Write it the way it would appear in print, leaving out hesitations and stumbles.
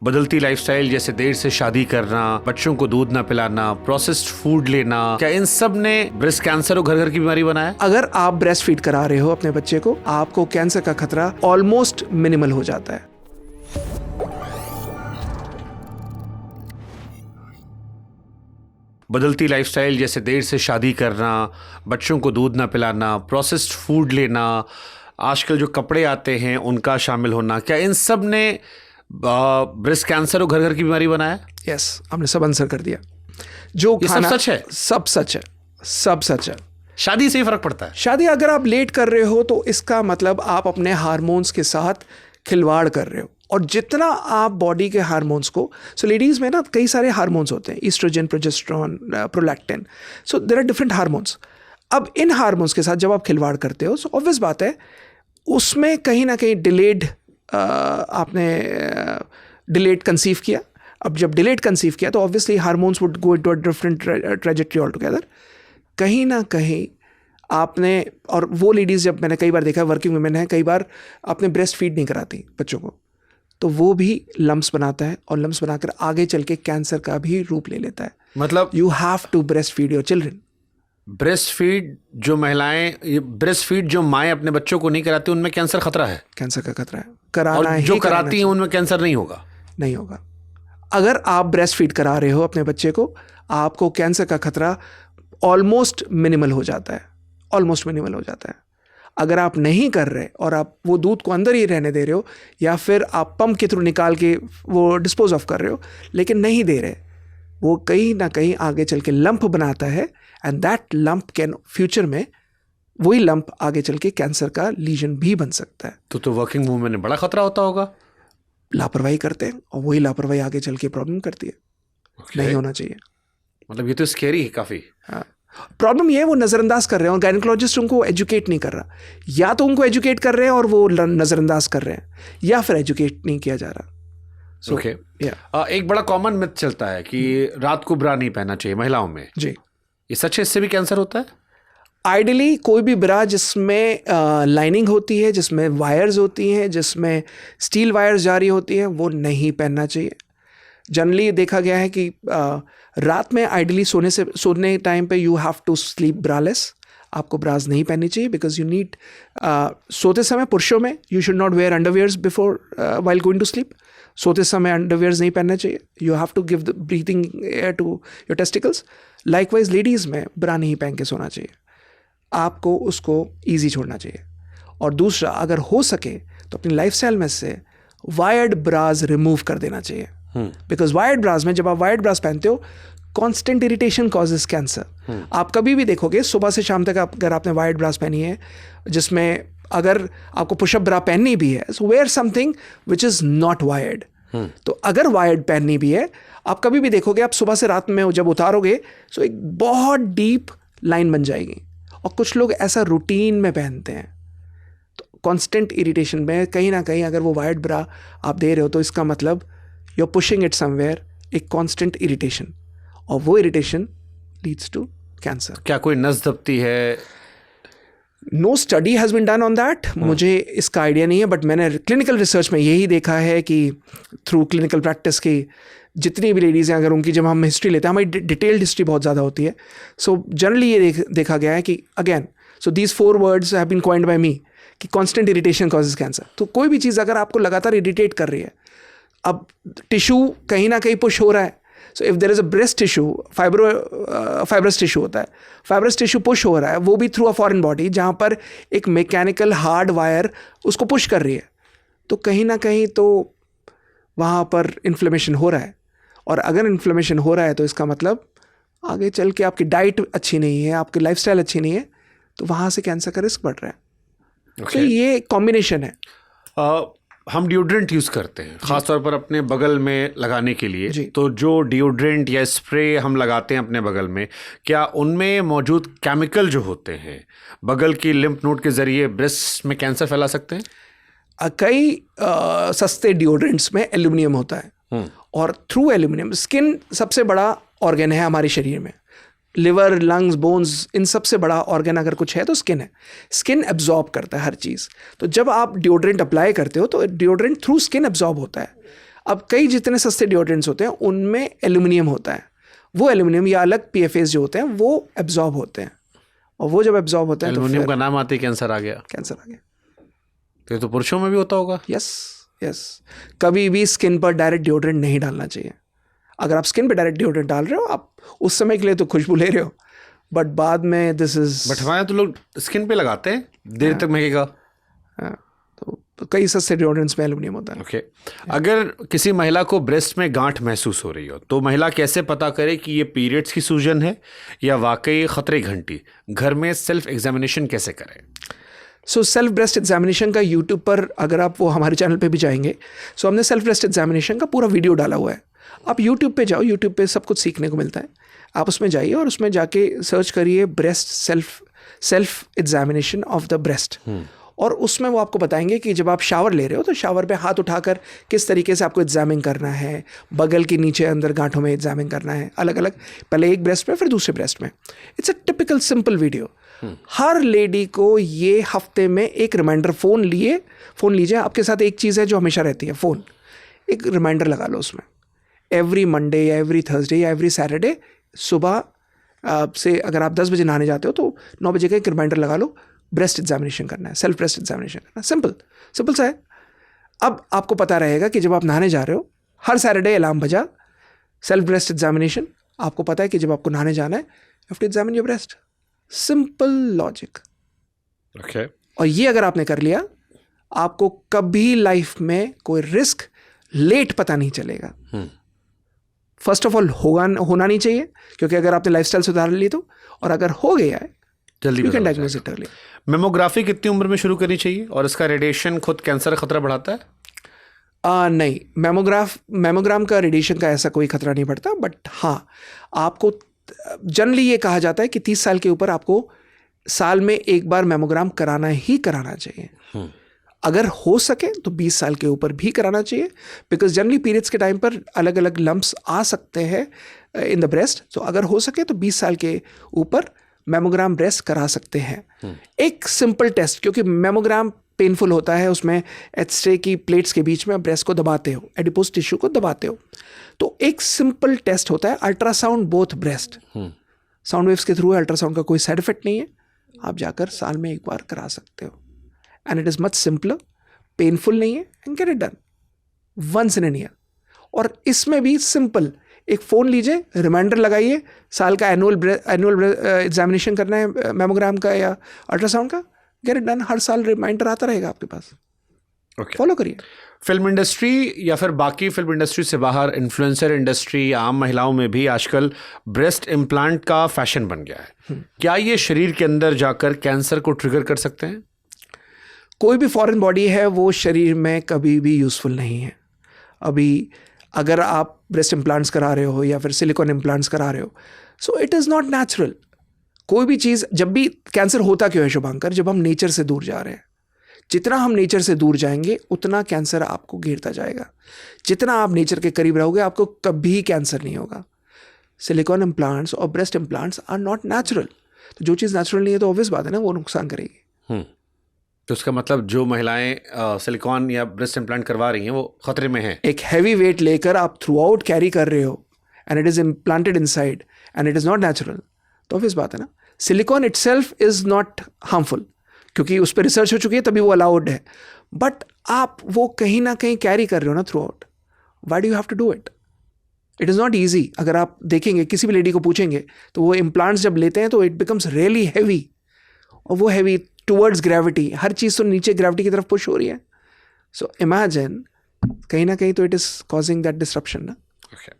बदलती लाइफस्टाइल जैसे देर से शादी करना, बच्चों को दूध ना पिलाना, प्रोसेस्ड फूड लेना, क्या इन सब ने ब्रेस्ट कैंसर और घर घर की बीमारी बनाया? अगर आप ब्रेस्ट फीड करा रहे हो अपने बच्चे को, आपको कैंसर का खतरा ऑलमोस्ट मिनिमल हो जाता है। बदलती लाइफस्टाइल जैसे देर से शादी करना, बच्चों को दूध ना पिलाना, प्रोसेस्ड फूड लेना, आजकल जो कपड़े आते हैं उनका शामिल होना, क्या इन सब ने ब्रेस्ट कैंसर और घर घर की बीमारी बनाया? यस, आपने सब आंसर कर दिया। जो ये खाना सब सच है? सब सच है, सब सच है। शादी से ही फर्क पड़ता है? शादी अगर आप लेट कर रहे हो तो इसका मतलब आप अपने हार्मोन्स के साथ खिलवाड़ कर रहे हो, और जितना आप बॉडी के हार्मोन्स को, सो लेडीज़ में ना कई सारे हार्मोन्स होते हैं, oestrogen, progesterone, prolactin, so there are different hormones. अब इन हार्मोन्स के साथ जब आप खिलवाड़ करते हो, सो ऑब्वियस बात है उसमें कहीं ना कहीं डिलेड, आपने डिलेड कंसीव किया। अब जब डिलेड कंसीव किया तो obviously hormones would go into a different trajectory all together. कहीं ना कहीं आपने, और वो लेडीज़, जब मैंने कई बार देखा, वर्किंग वुमेन है, कई बार आपने ब्रेस्ट फीड नहीं कराती बच्चों को, तो वो भी लम्स बनाता है, और लम्स बनाकर आगे चल के कैंसर का भी रूप ले लेता है। मतलब you have to breastfeed your children. Breastfeed जो माएँ अपने बच्चों को नहीं कराती उनमें कैंसर खतरा है? कैंसर का खतरा है, कराना और ही जो कराना कराती हैं उनमें कैंसर नहीं होगा? नहीं होगा। अगर आप ब्रेस्ट फीड करा रहे हो अपने बच्चे को, आपको कैंसर का खतरा ऑलमोस्ट मिनिमल हो जाता है, ऑलमोस्ट मिनिमल हो जाता है। अगर आप नहीं कर रहे और आप वो दूध को अंदर ही रहने दे रहे हो, या फिर आप पंप के थ्रू निकाल के वो डिस्पोज ऑफ कर रहे हो, लेकिन नहीं दे रहे, वो कहीं ना कहीं आगे चल के लंप बनाता है, and that lump can future में, वही लंप आगे चल के कैंसर का लीजन भी बन सकता है। तो वर्किंग वूमेन में बड़ा खतरा होता होगा? लापरवाही करते हैं, और वही लापरवाही आगे चल के प्रॉब्लम करती है। नहीं होना चाहिए। मतलब ये तो स्कैरी है काफी। हाँ, प्रॉब्लम ये है वो नज़रअंदाज कर रहे हैं, और गायनेकोलॉजिस्ट उनको एजुकेट नहीं कर रहा। या तो उनको एजुकेट कर रहे हैं और वो नज़रअंदाज कर रहे हैं, या फिर एजुकेट नहीं किया जा रहा। ओके। एक बड़ा कॉमन मिथ चलता है कि रात को ब्रा नहीं पहनना चाहिए महिलाओं में। जी, ये सच है? इससे भी कैंसर होता है? आइडियली कोई भी ब्रा जिसमें लाइनिंग होती है, जिसमें वायर्स होती हैं, जिसमें स्टील वायर्स जारी होती हैं, वो नहीं पहनना चाहिए। जनरली देखा गया है कि रात में आइडियली सोने टाइम पे you have to sleep braless. आपको ब्रास नहीं पहननी चाहिए, बिकॉज यू नीड, सोते समय पुरुषों में you should not wear underwears before while going to sleep. सोते समय अंडरवियर्स नहीं पहनना चाहिए। You have to give the breathing air to your testicles. Likewise ladies में ब्रा नहीं पहन के सोना चाहिए, आपको उसको ईजी छोड़ना चाहिए। और दूसरा, अगर हो सके तो अपनी लाइफस्टाइल में से वायर्ड ब्रास रिमूव कर देना चाहिए, बिकॉज वायर्ड ब्रास में, जब आप वायर्ड ब्रास पहनते हो, कांस्टेंट इरिटेशन कॉजेज कैंसर। आप कभी भी देखोगे सुबह से शाम तक अगर आपने वायर्ड ब्रास पहनी है, जिसमें अगर आपको पुशअप ब्रा पहननी भी है, so wear something which is not wired. तो अगर वायर्ड पहननी भी है, आप कभी भी देखोगे, आप सुबह से रात में जब उतारोगे, सो एक बहुत डीप लाइन बन जाएगी। और कुछ लोग ऐसा रूटीन में पहनते हैं, तो कांस्टेंट इरिटेशन में कहीं ना कहीं अगर वो वायर्ड ब्रा आप दे रहे हो, तो इसका मतलब you are pushing it somewhere, एक कांस्टेंट इरिटेशन, और वो इरिटेशन लीड्स टू कैंसर। क्या कोई नस दबती है? No study has been done on that, मुझे इसका आइडिया नहीं है, बट मैंने क्लिनिकल रिसर्च में यही देखा है कि थ्रू क्लिनिकल प्रैक्टिस की जितनी भी लेडीज़ हैं, अगर उनकी जब हम हिस्ट्री लेते हैं, हमारी डिटेल्ड हिस्ट्री बहुत ज़्यादा होती है। सो जनरली ये देखा गया है कि again, so these 4 words have been coined by me, कि कांस्टेंट इरिटेशन कॉजेज कैंसर। तो कोई भी चीज़ अगर आपको लगातार इरिटेट कर रही है, अब टिश्यू कहीं ना कहीं पुश हो रहा है। So if there is a breast tissue, fibrous tissue होता है, फाइब्रस टिश्यू पुश हो रहा है, वो भी थ्रू अ फॉरेन बॉडी, जहाँ पर एक मैकेनिकल हार्ड वायर उसको पुश कर रही है, तो कहीं ना कहीं तो वहाँ पर इन्फ्लेमेशन हो रहा है। और अगर इन्फ्लेमेशन हो रहा है, तो इसका मतलब आगे चल के आपकी डाइट अच्छी नहीं है, आपकी लाइफस्टाइल अच्छी नहीं है, तो वहाँ से कैंसर का रिस्क बढ़ रहा है। तो ये कॉम्बिनेशन है। हम डिओड्रेंट यूज़ करते हैं ख़ासतौर पर अपने बगल में लगाने के लिए, तो जो डिओड्रेंट या स्प्रे हम लगाते हैं अपने बगल में, क्या उनमें मौजूद केमिकल जो होते हैं बगल की लिम्फ नोड के ज़रिए ब्रेस्ट में कैंसर फैला सकते हैं? कई सस्ते डिओड्रेंट्स में एल्यूमिनियम होता है, और थ्रू एल्यूमिनियम, स्किन सबसे बड़ा ऑर्गन है हमारे शरीर में, लिवर, लंग्स, बोन्स, इन सबसे बड़ा ऑर्गन अगर कुछ है तो स्किन है। स्किन एब्जॉर्ब करता है हर चीज़। तो जब आप डिओड्रेंट अप्लाई करते हो तो डिओड्रेंट थ्रू स्किन एब्जॉर्ब होता है। अब कई जितने सस्ते डिओड्रेंट्स होते हैं उनमें एल्यूमिनियम होता है, वो एल्यूमिनियम या अलग PFAs जो होते हैं वो एब्जॉर्ब होते हैं, और वो जब एब्जॉर्ब होते हैं तो एल्युमिनियम का नाम आते ही कैंसर आ गया। कैंसर आ गया। तो ये तो पुरुषों में भी होता होगा। यस यस, कभी भी स्किन पर डायरेक्ट डिओड्रेंट नहीं डालना चाहिए। अगर आप स्किन पर डायरेक्ट डिओड्रेंट डाल रहे हो, आप उस समय के लिए तो खुशबू ले रहे हो, बट बाद में दिस इज। बट हमारे तो लोग स्किन पे लगाते हैं, देर तक महकेगा। तो कई सस्ते डिओड्रेंट्स में एल्यूमिनियम होता है। ओके अगर किसी महिला को ब्रेस्ट में गांठ महसूस हो रही हो तो महिला कैसे पता करे कि ये पीरियड्स की सूजन है या वाकई खतरे घंटी? घर में सेल्फ एग्जामिनेशन कैसे करें? सो सेल्फ ब्रेस्ट एग्जामिनेशन का यूट्यूब पर, अगर आप वो हमारे चैनल पे भी जाएंगे, सो हमने सेल्फ ब्रेस्ट एग्जामिनेशन का पूरा वीडियो डाला हुआ है। आप यूट्यूब पे जाओ, यूट्यूब पे सब कुछ सीखने को मिलता है। आप उसमें जाइए और उसमें जाके सर्च करिए breast self examination of the breast, और उसमें वो आपको बताएंगे कि जब आप शावर ले रहे हो तो शावर पे हाथ उठाकर किस तरीके से आपको एग्जामिन करना है, बगल के नीचे अंदर गांठों में एग्जामिन करना है, अलग अलग, पहले एक ब्रेस्ट में फिर दूसरे ब्रेस्ट में। It's a typical simple video. Her lady को ये हफ्ते में एक रिमाइंडर, फ़ोन लीजिए, आपके साथ एक चीज़ है जो हमेशा रहती है, फ़ोन। एक रिमाइंडर लगा लो उसमें, एवरी मंडे या एवरी थर्सडे या एवरी सैटरडे सुबह से अगर आप 10 बजे नहाने जाते हो तो 9 बजे का एक रिमाइंडर लगा लो, ब्रेस्ट एग्जामिनेशन करना है, सेल्फ ब्रेस्ट एग्जामिनेशन करना है। सिंपल सा है। अब आपको पता रहेगा कि जब आप नहाने जा रहे हो, हर सैटरडे अलार्म बजा, सेल्फ ब्रेस्ट एग्जामिनेशन, आपको पता है कि जब आपको नहाने जाना है, you have to examine your breast. Simple logic. Okay और ये अगर आपने कर लिया, आपको कभी लाइफ में कोई रिस्क लेट पता नहीं चलेगा। फर्स्ट ऑफ ऑल होना नहीं चाहिए, क्योंकि अगर आपने लाइफस्टाइल सुधार ली तो, और अगर हो गया है जल्दी you can diagnose it early. Mammography कितनी उम्र में शुरू करनी चाहिए और इसका रेडिएशन खुद कैंसर खतरा बढ़ाता है? नहीं, मेमोग्राम का रेडिएशन का ऐसा कोई खतरा नहीं पड़ता, बट हाँ, आपको जनरली ये कहा जाता है कि 30 साल के ऊपर आपको साल में एक बार मेमोग्राम कराना ही कराना चाहिए। अगर हो सके तो 20 साल के ऊपर भी कराना चाहिए, बिकॉज जनरली पीरियड्स के टाइम पर अलग अलग लम्प्स आ सकते हैं इन द ब्रेस्ट। तो अगर हो सके तो 20 साल के ऊपर मेमोग्राम ब्रेस्ट करा सकते हैं। एक सिंपल टेस्ट, क्योंकि मेमोग्राम पेनफुल होता है, उसमें एक्सरे की प्लेट्स के बीच में ब्रेस्ट को दबाते हो, एडिपोज टिश्यू को दबाते हो, तो एक सिंपल टेस्ट होता है ultrasound both breast. Sound waves के थ्रू अल्ट्रासाउंड का कोई साइड इफेक्ट नहीं है, आप जाकर साल में एक बार करा सकते हो, and it is much simpler, painful नहीं है, and get it done once in an year. और इसमें भी सिंपल, एक फ़ोन लीजिए, रिमाइंडर लगाइए, साल का एनुअल एग्जामिनेशन करना है मेमोग्राम का या अल्ट्रासाउंड का, गेट इट डन। हर साल रिमाइंडर आता रहेगा आपके पास। फॉलो करिए। फिल्म इंडस्ट्री या फिर बाकी फिल्म इंडस्ट्री से बाहर इन्फ्लुएंसर इंडस्ट्री या आम महिलाओं में भी आजकल ब्रेस्ट इम्प्लांट का फैशन बन गया है। क्या ये शरीर के अंदर जाकर कैंसर को ट्रिगर कर सकते हैं? कोई भी फॉरेन बॉडी है वो शरीर में कभी भी यूज़फुल नहीं है। अभी अगर आप ब्रेस्ट इम्प्लांट्स करा रहे हो या फिर सिलिकॉन इम्प्लांट्स करा रहे हो, so it is not natural. कोई भी चीज़, जब भी कैंसर होता क्यों है शुभांकर? जब हम नेचर से दूर जा रहे हैं। जितना हम नेचर से दूर जाएंगे उतना कैंसर आपको घेरता जाएगा। जितना आप नेचर के करीब रहोगे आपको कभी कैंसर नहीं होगा। सिलिकॉन इम्प्लांट्स और breast implants are not natural. तो जो चीज़ नेचुरल नहीं है तो ऑब्वियस बात है ना, वो नुकसान करेगी। तो उसका मतलब जो महिलाएं सिलिकॉन या ब्रेस्ट इम्प्लांट करवा रही हैं वो खतरे में हैं। एक हैवी वेट लेकर आप थ्रू आउट कैरी कर रहे हो and it is implanted inside and it is not natural, तो ऑब्वियस बात है ना। Silicon itself is not harmful, क्योंकि उस पर रिसर्च हो चुकी है तभी वो अलाउड है, बट आप वो कहीं ना कहीं कैरी कर रहे हो ना throughout. Why do you have to do it? It is not easy. अगर आप देखेंगे, किसी भी लेडी को पूछेंगे तो वो इम्प्लांट्स जब लेते हैं तो इट बिकम्स रियली हैवी, और वो हैवी टूवर्ड्स ग्रेविटी, हर चीज़ तो नीचे ग्रेविटी की तरफ पुश हो रही है। सो इमेजिन, कहीं ना कहीं तो it is causing that disruption ना। Okay.